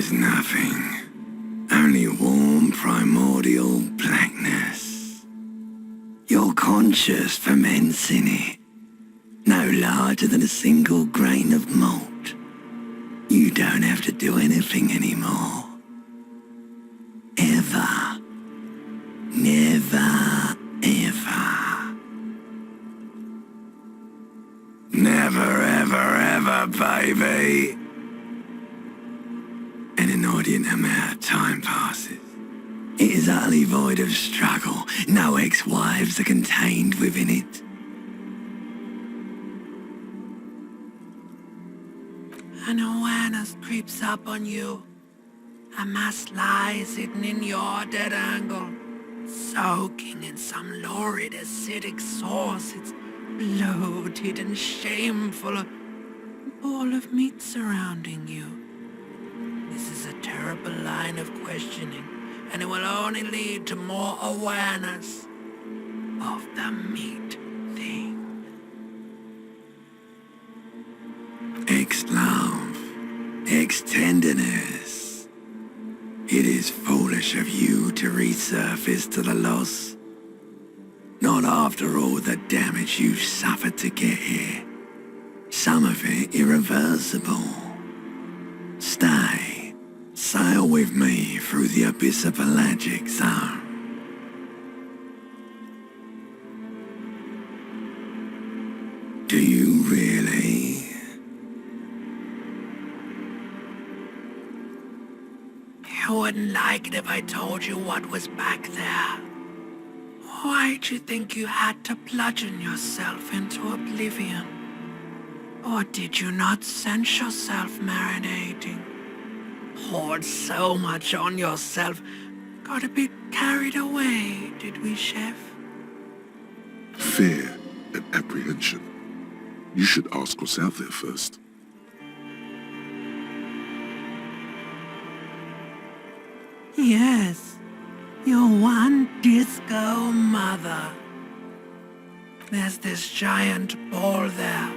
There's nothing. Only warm primordial blackness. Your conscious ferments in it. No larger than a single grain of malt. You don't have to do anything anymore. Ever. Never, ever. Never, ever, ever, baby. An inordinate amount of time passes. It is utterly void of struggle. No ex-wives are contained within it. An awareness creeps up on you. A mass lies hidden in your dead angle, soaking in some lurid acidic sauce. It's bloated and shameful, a ball of meat surrounding you. This is a terrible line of questioning, and it will only lead to more awareness of the meat thing. Ex-love, ex-tenderness. It is foolish of you to resurface to the loss. Not after all the damage you've suffered to get here. Some of it irreversible. Stay. Sail with me through the abyss of pelagic zone. Do you really? You wouldn't like it if I told you what was back there. Why'd you think you had to bludgeon yourself into oblivion? Or did you not sense yourself marinating? Poured so much on yourself, got a bit carried away, did we, Chef? Fear and apprehension. You should ask what's out there first. Yes, your one disco mother. There's this giant ball there.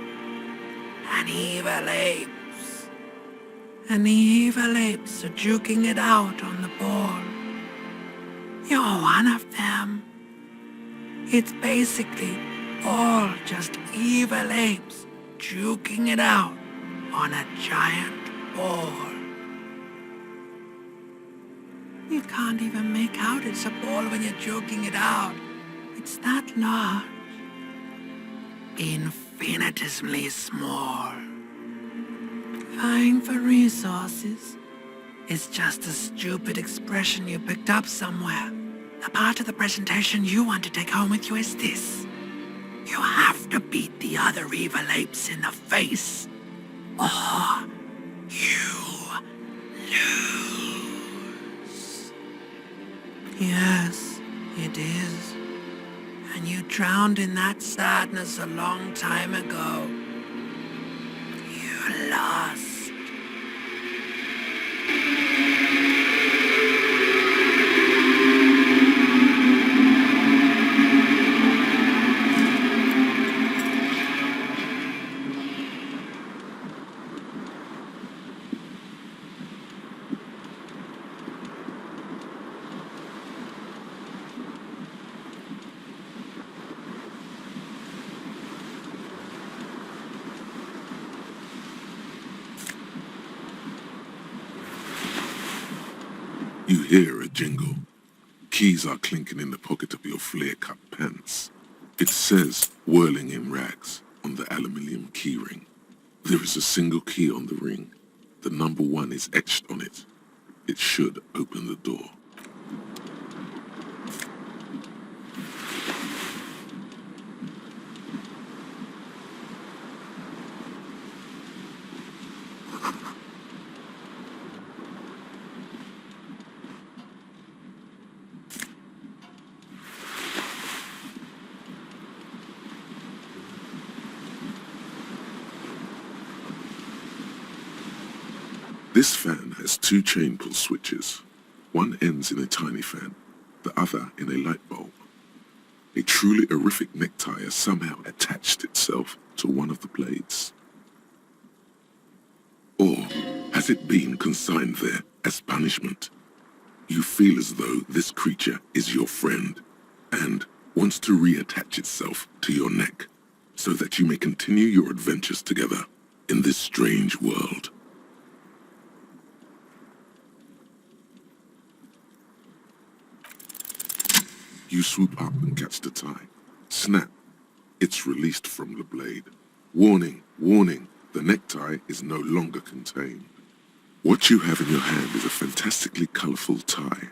An evil apes. And the evil apes are juking it out on the ball. You're one of them. It's basically all just evil apes juking it out on a giant ball. You can't even make out it's a ball when you're joking it out. It's that large. Infinitesimally small. Vying for resources is just a stupid expression you picked up somewhere. The part of the presentation you want to take home with you is this. You have to beat the other evil apes in the face, or you lose. Yes, it is. And you drowned in that sadness a long time ago. You lost. You hear a jingle. Keys are clinking in the pocket of your flare-cut pants. It says, whirling in rags, on the aluminium key ring. There is a single key on the ring. The number 1 is etched on it. It should open the door. This fan has 2 chain pull switches. One ends in a tiny fan, the other in a light bulb. A truly horrific necktie has somehow attached itself to one of the blades. Or has it been consigned there As punishment, you feel as though this creature is your friend and wants to reattach itself to your neck so that you may continue your adventures together in this strange world. You swoop up and catch the tie. Snap. It's released from the blade. Warning, warning, the necktie is no longer contained. What you have in your hand is a fantastically colorful tie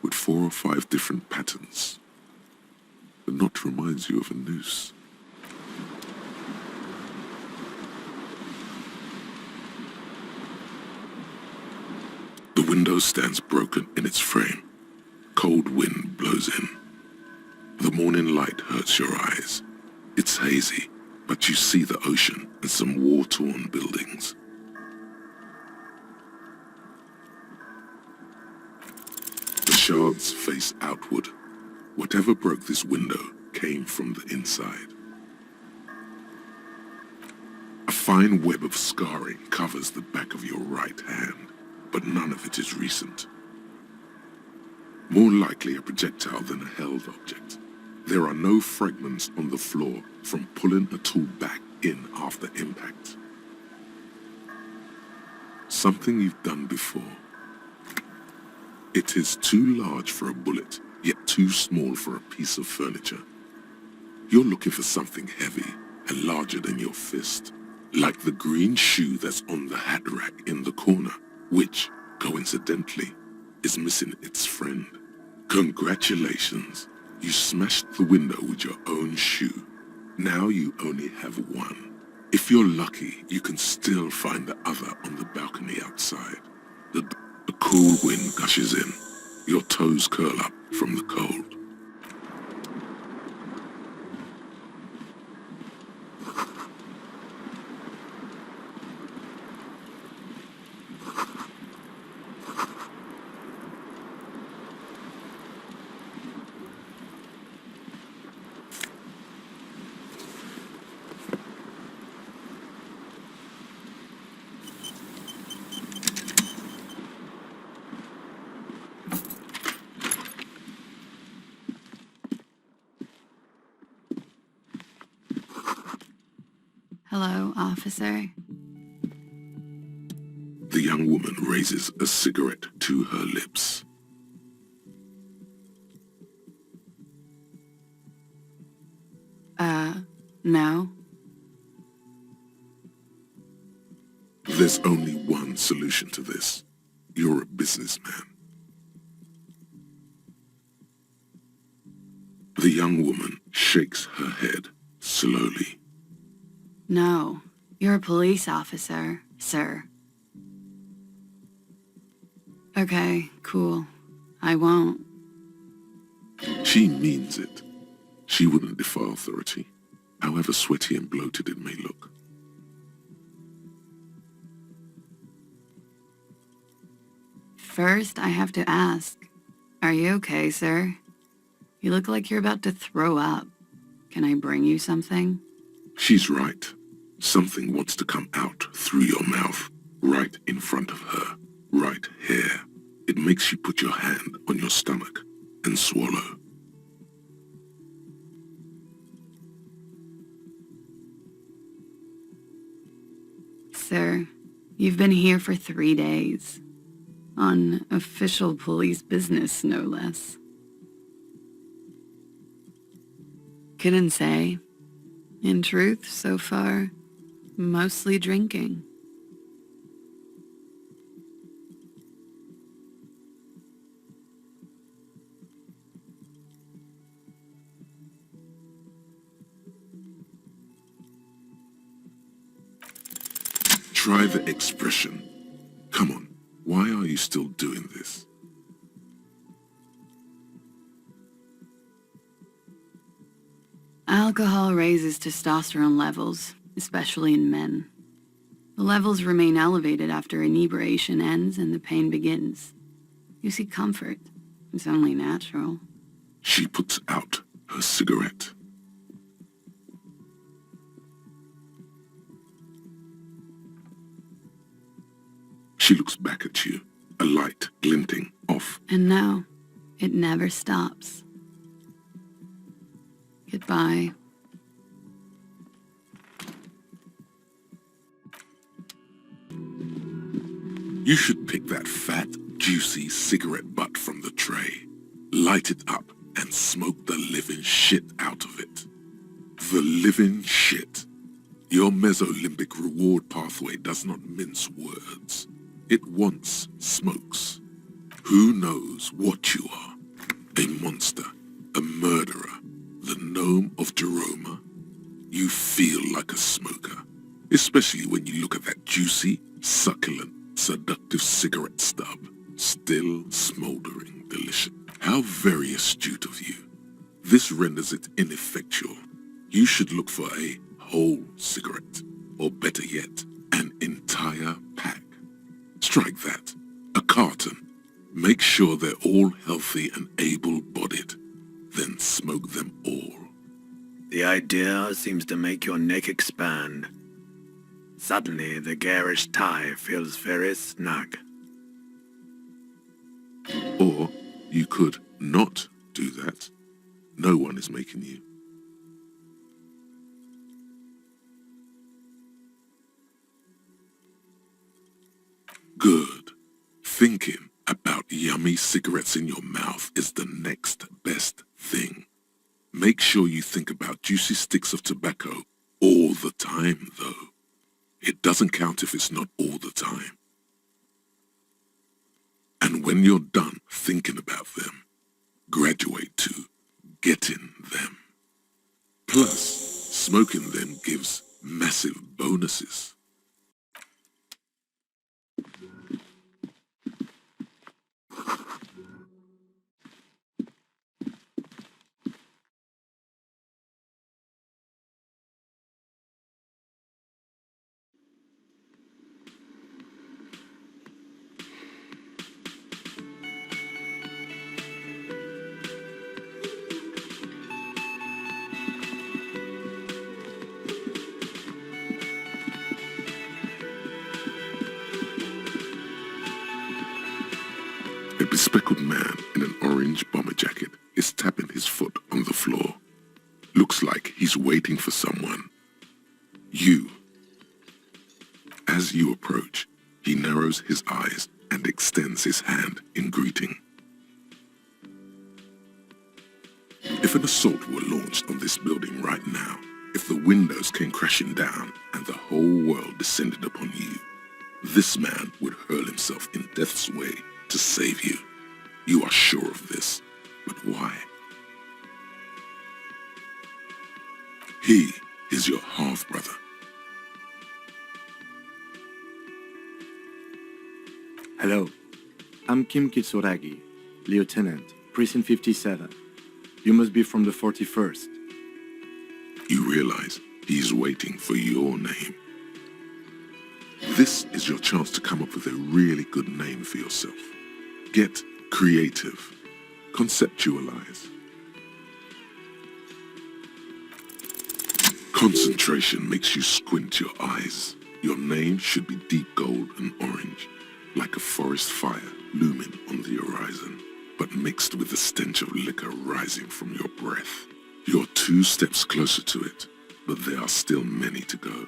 with 4 or 5 different patterns. The knot reminds you of a noose. The window stands broken in its frame. Cold wind blows in. The morning light hurts your eyes. It's hazy, but you see the ocean and some war-torn buildings. The shards face outward. Whatever broke this window came from the inside. A fine web of scarring covers the back of your right hand, but none of it is recent. More likely a projectile than a held object. There are no fragments on the floor from pulling a tool back in after impact. Something you've done before. It is too large for a bullet, yet too small for a piece of furniture. You're looking for something heavy and larger than your fist, like the green shoe that's on the hat rack in the corner, which, coincidentally, is missing its friend. Congratulations, you smashed the window with your own shoe. Now you only have one. If you're lucky, you can still find the other on the balcony outside. The cool wind gushes in. Your toes curl up from the cold. Hello, officer. The young woman raises a cigarette to her lips. No. There's only one solution to this. You're a businessman. The young woman shakes her head slowly. No. You're a police officer, sir. Okay, cool. I won't. She means it. She wouldn't defy authority, however sweaty and bloated it may look. First, I have to ask, are you okay, sir? You look like you're about to throw up. Can I bring you something? She's right. Something wants to come out through your mouth, right in front of her, right here. It makes you put your hand on your stomach and swallow. Sir, you've been here for 3 days. On official police business, no less. Couldn't say. In truth, so far, mostly drinking. Try the expression. Come on, why are you still doing this? Alcohol raises testosterone levels, especially in men. The levels remain elevated after inebriation ends and the pain begins. You seek comfort. It's only natural. She puts out her cigarette. She looks back at you, a light glinting off. And now, it never stops. Goodbye. You should pick that fat, juicy cigarette butt from the tray, light it up, and smoke the living shit out of it. The living shit. Your mesolimbic reward pathway does not mince words. It wants smokes. Who knows what you are? A monster, a murderer, the gnome of Jeroma? You feel like a smoker, especially when you look at that juicy, succulent, seductive cigarette stub, still smoldering delicious. How very astute of you. This renders it ineffectual. You should look for a whole cigarette, or better yet, an entire pack. Strike that. A carton. Make sure they're all healthy and able-bodied. Then smoke them all. The idea seems to make your neck expand. Suddenly, the garish tie feels very snug. Or you could not do that. No one is making you. Good. Thinking about yummy cigarettes in your mouth is the next best thing. Make sure you think about juicy sticks of tobacco all the time, though. It doesn't count if it's not all the time. And when you're done thinking about them, graduate to getting them. Plus, smoking them gives massive bonuses. A bespectacled man in an orange bomber jacket is tapping his foot on the floor. Looks like he's waiting for someone. You. As you approach, he narrows his eyes and extends his hand in greeting. If an assault were launched on this building right now, if the windows came crashing down and the whole world descended upon you, this man would hurl himself in death's way to save you. You are sure of this, but why? He is your half-brother. Hello, I'm Kim Kitsuragi, Lieutenant, Precinct 57. You must be from the 41st. You realize he's waiting for your name. This is your chance to come up with a really good name for yourself. Get creative. Conceptualize. Concentration makes you squint your eyes. Your name should be deep gold and orange, like a forest fire looming on the horizon, but mixed with the stench of liquor rising from your breath. You're 2 steps closer to it, but there are still many to go.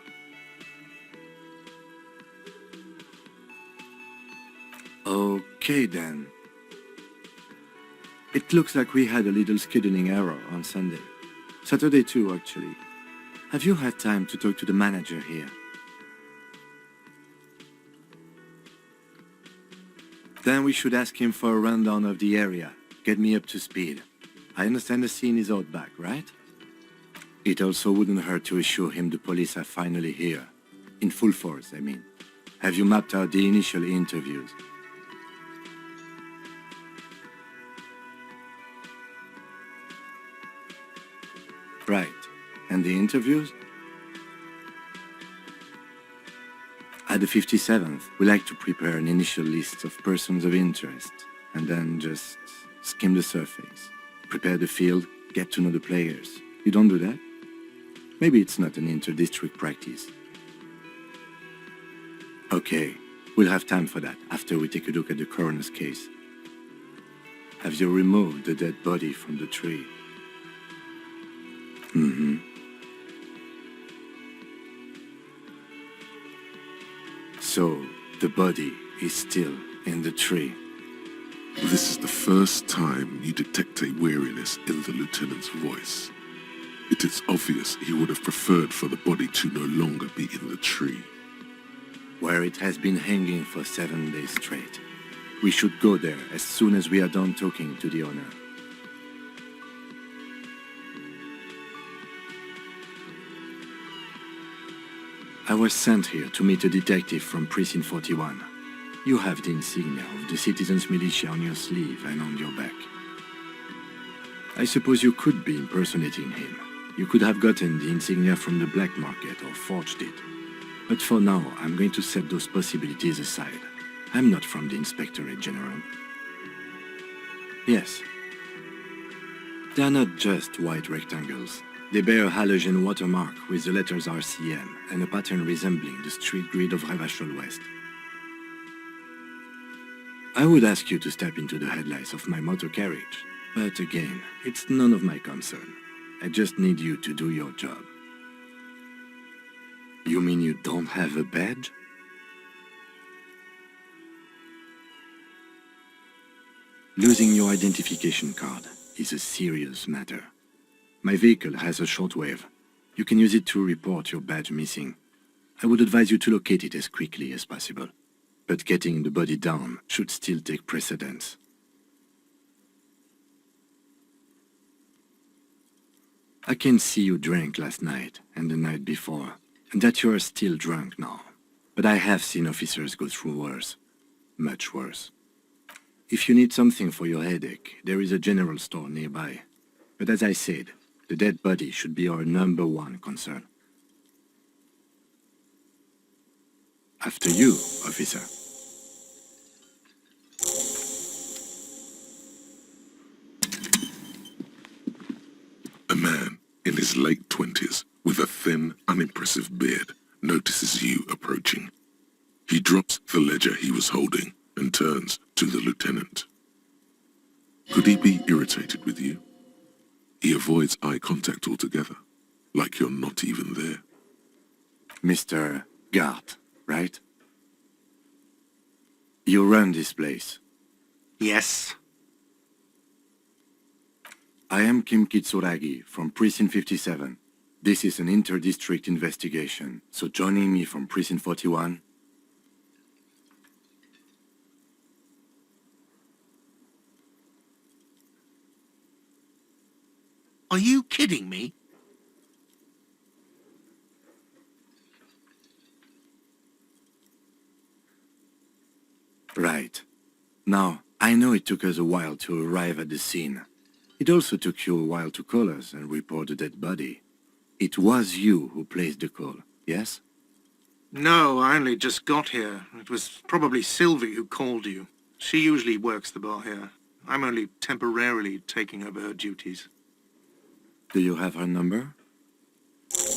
Okay then. It looks like we had a little scheduling error on Sunday. Saturday too, actually. Have you had time to talk to the manager here? Then we should ask him for a rundown of the area. Get me up to speed. I understand the scene is out back, right? It also wouldn't hurt to assure him the police are finally here. In full force, I mean. Have you mapped out the initial interviews? Right. And the interviews? At the 57th, we like to prepare an initial list of persons of interest, and then just skim the surface. Prepare the field, get to know the players. You don't do that? Maybe it's not an inter-district practice. Okay, We'll have time for that after we take a look at the coroner's case. Have you removed the dead body from the tree? Mm-hmm. So, the body is still in the tree. This is the first time you detect a weariness in the lieutenant's voice. It is obvious he would have preferred for the body to no longer be in the tree. Where it has been hanging for 7 days straight. We should go there as soon as we are done talking to the owner. I was sent here to meet a detective from Precinct 41. You have the insignia of the citizens' militia on your sleeve and on your back. I suppose you could be impersonating him. You could have gotten the insignia from the black market or forged it. But for now, I'm going to set those possibilities aside. I'm not from the Inspectorate General. Yes. They are not just white rectangles. They bear a halogen watermark with the letters RCM and a pattern resembling the street grid of Revachol West. I would ask you to step into the headlights of my motor carriage, but again, it's none of my concern. I just need you to do your job. You mean you don't have a badge? Losing your identification card is a serious matter. My vehicle has a shortwave. You can use it to report your badge missing. I would advise you to locate it as quickly as possible. But getting the body down should still take precedence. I can see you drank last night and the night before, and that you are still drunk now. But I have seen officers go through worse. Much worse. If you need something for your headache, there is a general store nearby. But as I said, the dead body should be our #1 concern. After you, officer. A man in his late 20s with a thin, unimpressive beard notices you approaching. He drops the ledger he was holding and turns to the lieutenant. Could he be irritated with you? He avoids eye contact altogether, like you're not even there. Mr. Garte, right? You run this place. Yes. I am Kim Kitsuragi from Precinct 57. This is an inter-district investigation, so joining me from Precinct 41... Are you kidding me? Right. Now, I know it took us a while to arrive at the scene. It also took you a while to call us and report the dead body. It was you who placed the call, yes? No, I only just got here. It was probably Sylvie who called you. She usually works the bar here. I'm only temporarily taking over her duties. Do you have her number?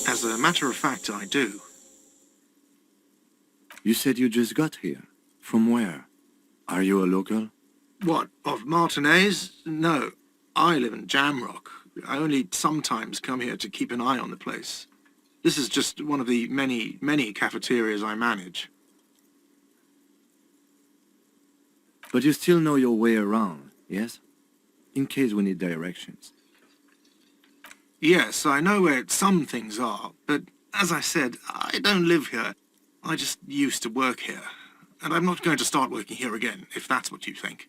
As a matter of fact, I do. You said you just got here. From where? Are you a local? What, of Martinez? No, I live in Jamrock. I only sometimes come here to keep an eye on the place. This is just one of the many cafeterias I manage. But you still know your way around, yes? In case we need directions. Yes, I know where some things are, but as I said, I don't live here. I just used to work here. And I'm not going to start working here again, if that's what you think.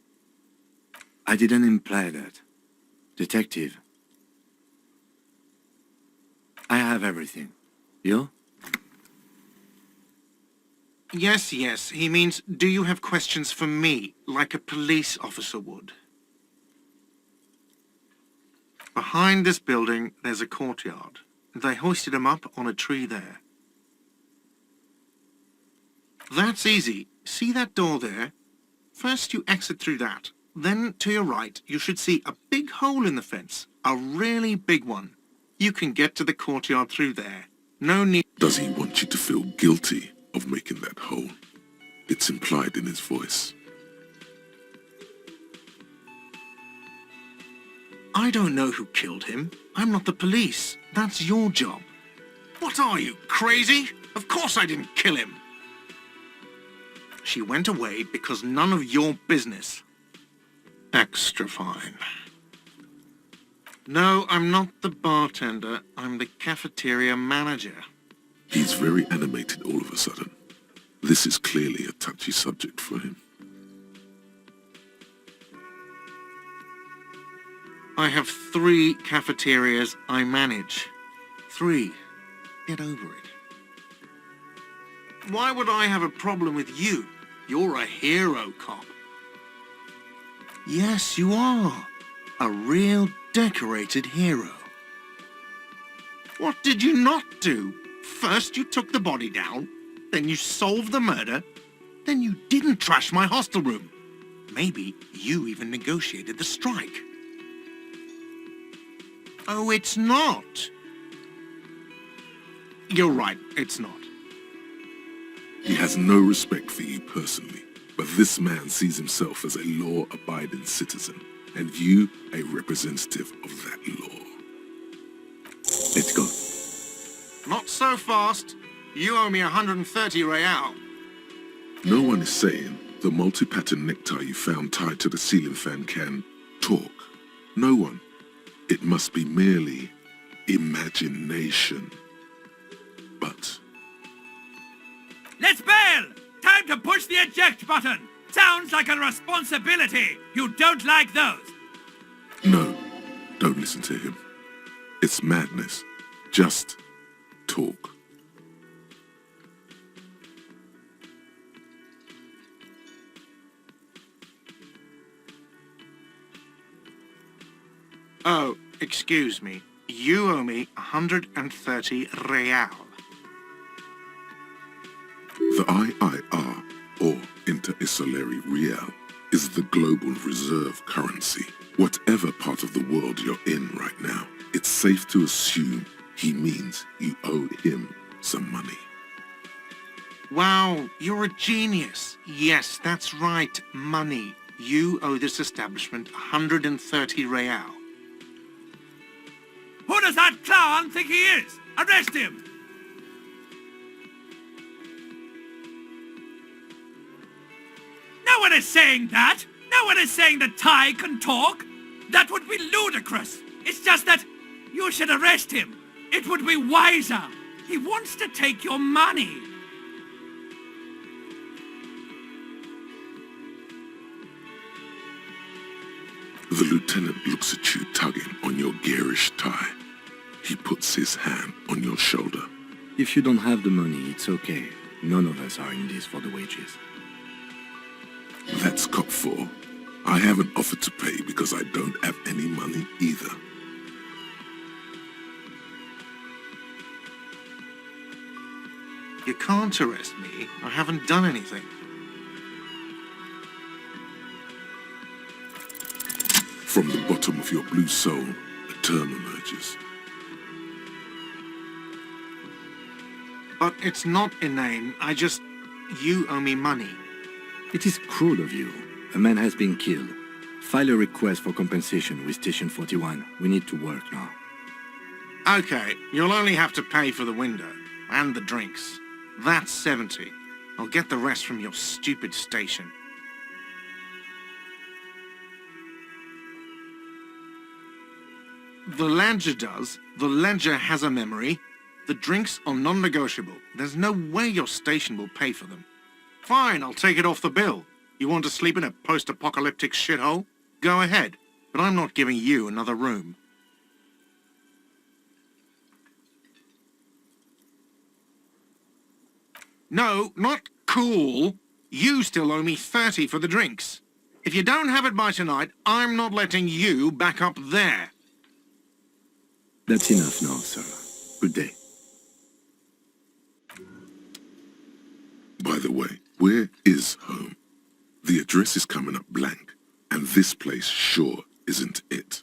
I didn't imply that. Detective. I have everything. You? Yes, he means, do you have questions for me, like a police officer would? Behind this building, there's a courtyard. They hoisted him up on a tree there. That's easy. See that door there? First you exit through that. Then, to your right, you should see a big hole in the fence. A really big one. You can get to the courtyard through there. No need... Does he want you to feel guilty of making that hole? It's implied in his voice. I don't know who killed him. I'm not the police. That's your job. What are you, crazy? Of course I didn't kill him. She went away because none of your business. Extra fine. No, I'm not the bartender. I'm the cafeteria manager. He's very animated all of a sudden. This is clearly a touchy subject for him. I have 3 cafeterias I manage. 3. Get over it. Why would I have a problem with you? You're a hero cop. Yes, you are. A real decorated hero. What did you not do? First you took the body down, then you solved the murder, then you didn't trash my hostel room. Maybe you even negotiated the strike. Oh, it's not. You're right, it's not. He has no respect for you personally, but this man sees himself as a law-abiding citizen, and you a representative of that law. Let's go. Not so fast. You owe me 130 real. No one is saying the multi-pattern necktie you found tied to the ceiling fan can talk. No one. It must be merely imagination. But... Let's bail! Time to push the eject button! Sounds like a responsibility! You don't like those! no, don't listen to him. It's madness. Just talk. Oh, excuse me. You owe me 130 real. The IIR, or Inter-Isolary Real, is the global reserve currency. Whatever part of the world you're in right now, it's safe to assume he means you owe him some money. Wow, you're a genius. Yes, that's right, money. You owe this establishment 130 real. Who does that clown think he is? Arrest him! No one is saying that! No one is saying that Ty can talk! That would be ludicrous! It's just that you should arrest him! It would be wiser! He wants to take your money! The lieutenant looks at you tugging on your garish tie. He puts his hand on your shoulder. If you don't have the money, it's okay. None of us are in this for the wages. That's cop 4. I haven't offered to pay because I don't have any money either. You can't arrest me. I haven't done anything. From the bottom of your blue soul, a term emerges. But it's not inane. You owe me money. It is cruel of you. A man has been killed. File a request for compensation with Station 41. We need to work now. Okay, you'll only have to pay for the window and the drinks. That's 70. I'll get the rest from your stupid station. The ledger does. The ledger has a memory. The drinks are non-negotiable. There's no way your station will pay for them. Fine, I'll take it off the bill. You want to sleep in a post-apocalyptic shithole? Go ahead, but I'm not giving you another room. No, not cool. You still owe me 30 for the drinks. If you don't have it by tonight, I'm not letting you back up there. That's enough now, sir. Good day. By the way, where is home? The address is coming up blank, and this place sure isn't it.